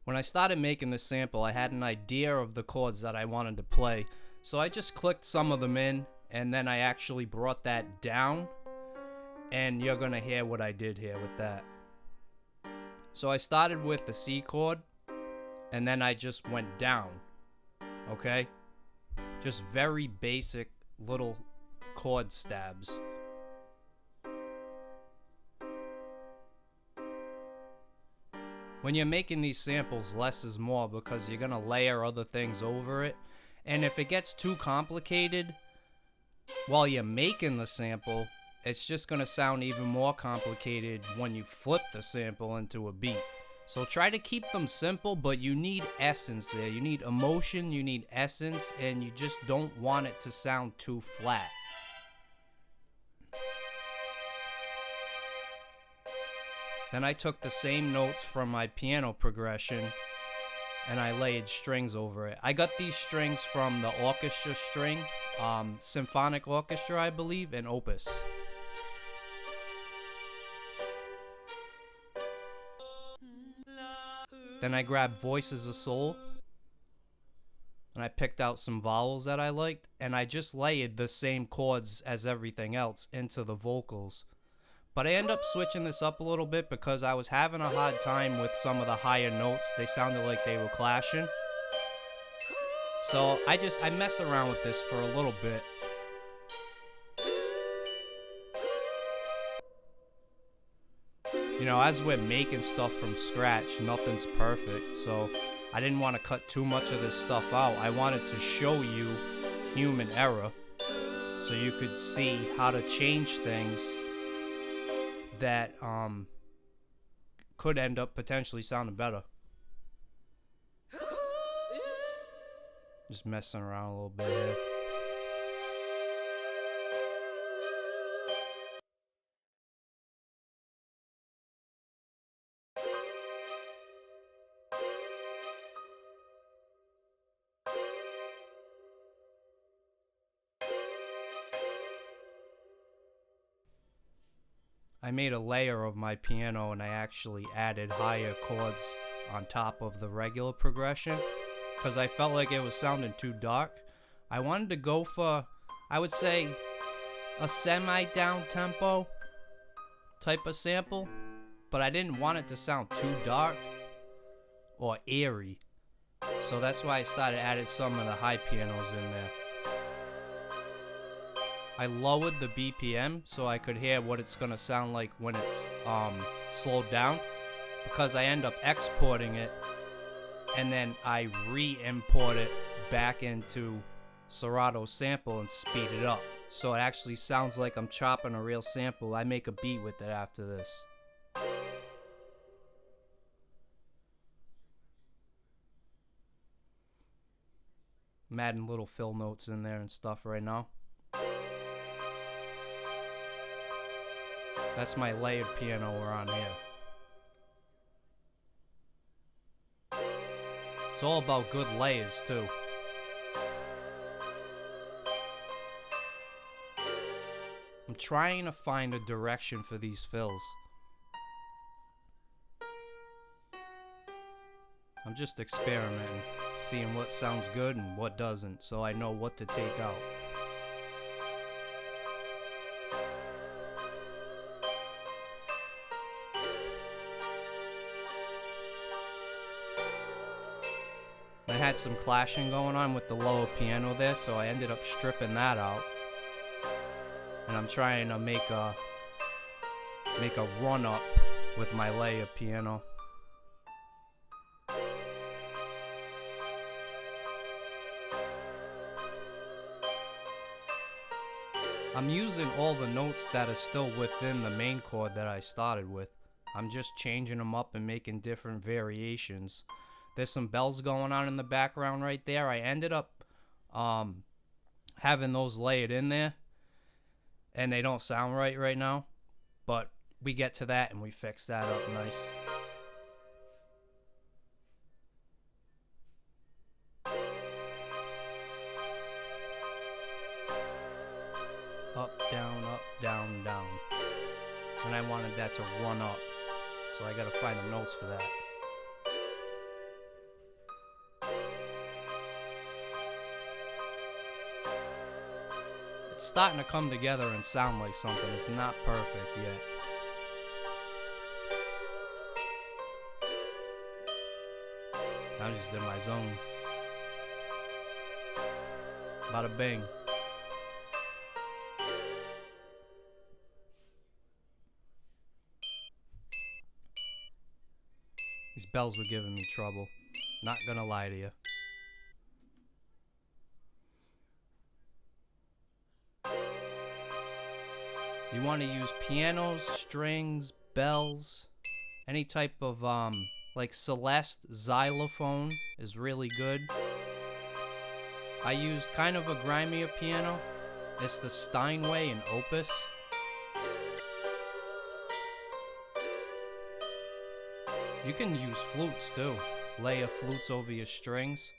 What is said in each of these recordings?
When I started making this sample, I had an idea of the chords that I wanted to play. So I just clicked some of them in, and then I actually brought that down. And you're gonna hear what I did here with that. So I started with the C chord, and then I just went down. Okay? Just very basic little chord stabs. When you're making these samples, less is more because you're gonna layer other things over it. And if it gets too complicated while you're making the sample, it's just gonna sound even more complicated when you flip the sample into a beat. So try to keep them simple, but you need essence there. You need emotion, you need essence, and you just don't want it to sound too flat. Then I took the same notes from my piano progression and I laid strings over it. I got these strings from the orchestra string, symphonic orchestra, I believe, and Opus. Then I grabbed Voices of Soul and I picked out some vowels that I liked, and I just layered the same chords as everything else into the vocals. But I ended up switching this up a little bit because I was having a hard time with some of the higher notes. They sounded like they were clashing. So I mess around with this for a little bit. You know, as we're making stuff from scratch, nothing's perfect. So I didn't want to cut too much of this stuff out. I wanted to show you human error so you could see how to change things that could end up potentially sounding better. Just messing around a little bit here. I made a layer of my piano and I actually added higher chords on top of the regular progression because I felt like it was sounding too dark. I wanted to go for, I would say, a semi-down tempo type of sample, but I didn't want it to sound too dark or eerie. So that's why I started adding some of the high pianos in there. I lowered the BPM so I could hear what it's gonna sound like when it's slowed down, because I end up exporting it and then I re-import it back into Serato sample and speed it up. So it actually sounds like I'm chopping a real sample. I make a beat with it after this. I'm adding little fill notes in there and stuff right now. That's my layered piano we're on here. It's all about good layers too. I'm trying to find a direction for these fills. I'm just experimenting, seeing what sounds good and what doesn't, so I know what to take out. I had some clashing going on with the lower piano there, so I ended up stripping that out. And I'm trying to make a run up with my layer piano. I'm using all the notes that are still within the main chord that I started with. I'm just changing them up and making different variations. There's some bells going on in the background right there. I ended up having those layered in there, and they don't sound right now, but we get to that and we fix that up nice. Up, down, down. And I wanted that to run up, so I gotta find the notes for that. starting to come together and sound like something. It's not perfect yet. I'm just in my zone. Bada bing. These bells were giving me trouble. Not gonna lie to you. You want to use pianos, strings, bells, any type of like Celeste xylophone is really good. I used kind of a grimier piano. It's the Steinway and Opus. You can use flutes too. Layer flutes over your strings.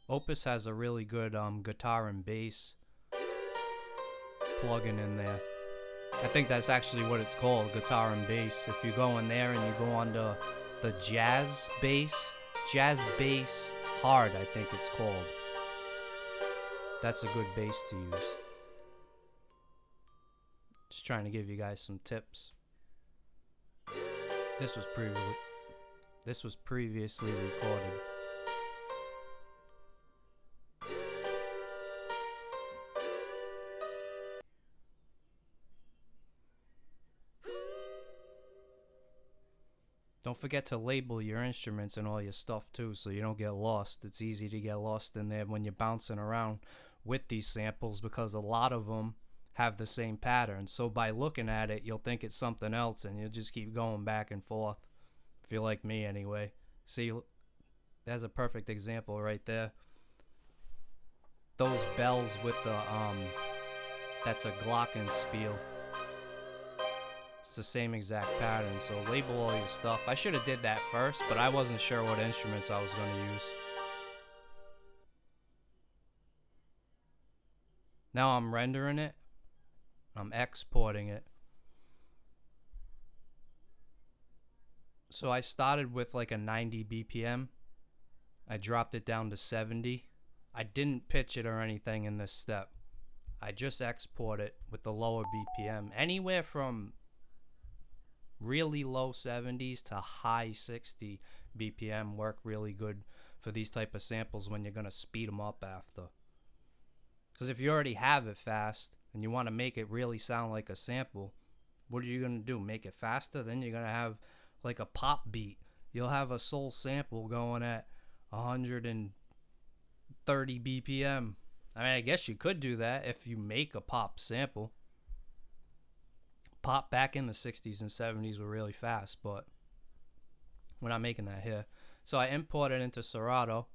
Opus has a really good guitar and bass plugin in there. I think that's actually what it's called, guitar and bass. If you go in there and you go on the jazz bass hard, I think it's called. That's a good bass to use. Just trying to give you guys some tips. This was previously recorded. Don't forget to label your instruments and all your stuff too, so you don't get lost. It's easy to get lost in there when you're bouncing around with these samples, because a lot of them have the same pattern. So by looking at it, you'll think it's something else, and you'll just keep going back and forth. If you're like me anyway. See, there's a perfect example right there. Those bells with the, that's a glockenspiel. It's the same exact pattern, so label all your stuff. I should have did that first, but I wasn't sure what instruments I was going to use. Now I'm rendering it. I'm exporting it. So I started with like a 90 BPM. I dropped it down to 70. I didn't pitch it or anything in this step. I just export it with the lower BPM. Anywhere from really low 70s to high 60 BPM work really good for these type of samples when you're going to speed them up after. Because if you already have it fast and you want to make it really sound like a sample, what are you going to do? Make it faster? Then you're going to have like a pop beat. You'll have a soul sample going at 130 BPM. I mean, I guess you could do that if you make a pop sample. Pop back in the 60s and 70s were really fast, but we're not making that here. So I import it into Serato,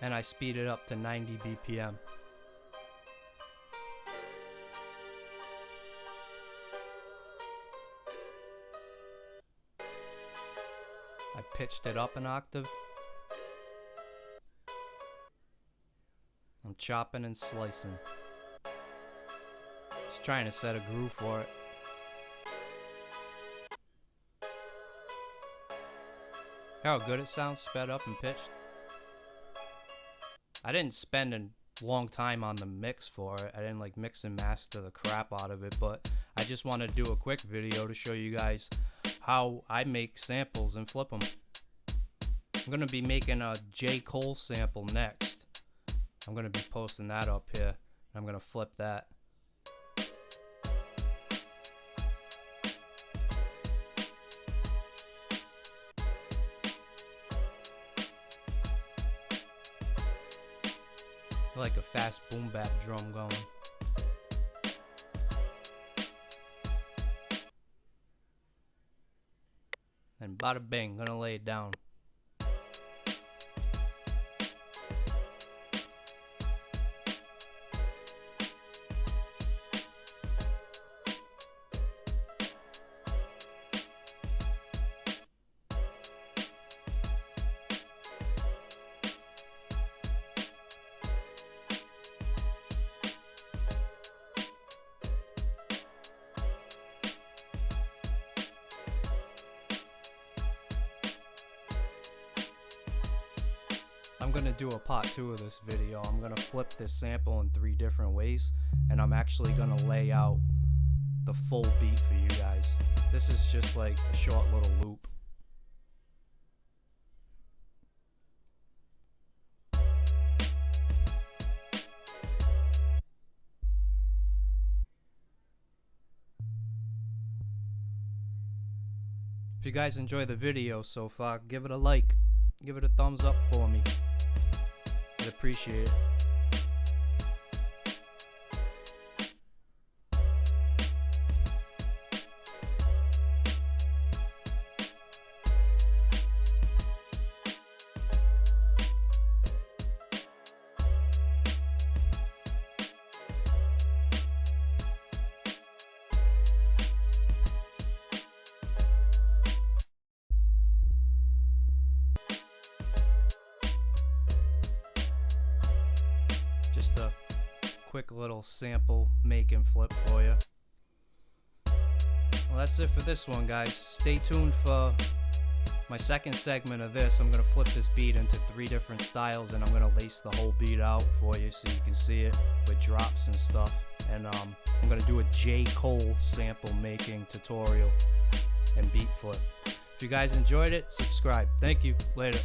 and I speed it up to 90 BPM. I pitched it up an octave. I'm chopping and slicing. Just trying to set a groove for it. How good it sounds sped up and pitched. I didn't spend a long time on the mix for it. I didn't like mix and master the crap out of it, but I just want to do a quick video to show you guys how I make samples and flip them. I'm going to be making a J. Cole sample next. I'm going to be posting that up here. I'm going to flip that. I like a fast boom bap drum going. And bada bing, gonna lay it down. I'm gonna do a part 2 of this video. I'm gonna flip this sample in 3 different ways, and I'm actually gonna lay out the full beat for you guys. This is just like a short little loop. If you guys enjoy the video so far, give it a like, give it a thumbs up for me. I'd appreciate it. Just a quick little sample make and flip for you. Well, that's it for this one, guys. Stay tuned for my second segment of this. I'm going to flip this beat into 3 different styles, and I'm going to lace the whole beat out for you so you can see it with drops and stuff. And I'm going to do a J. Cole sample making tutorial and beat flip. If you guys enjoyed it, subscribe. Thank you. Later.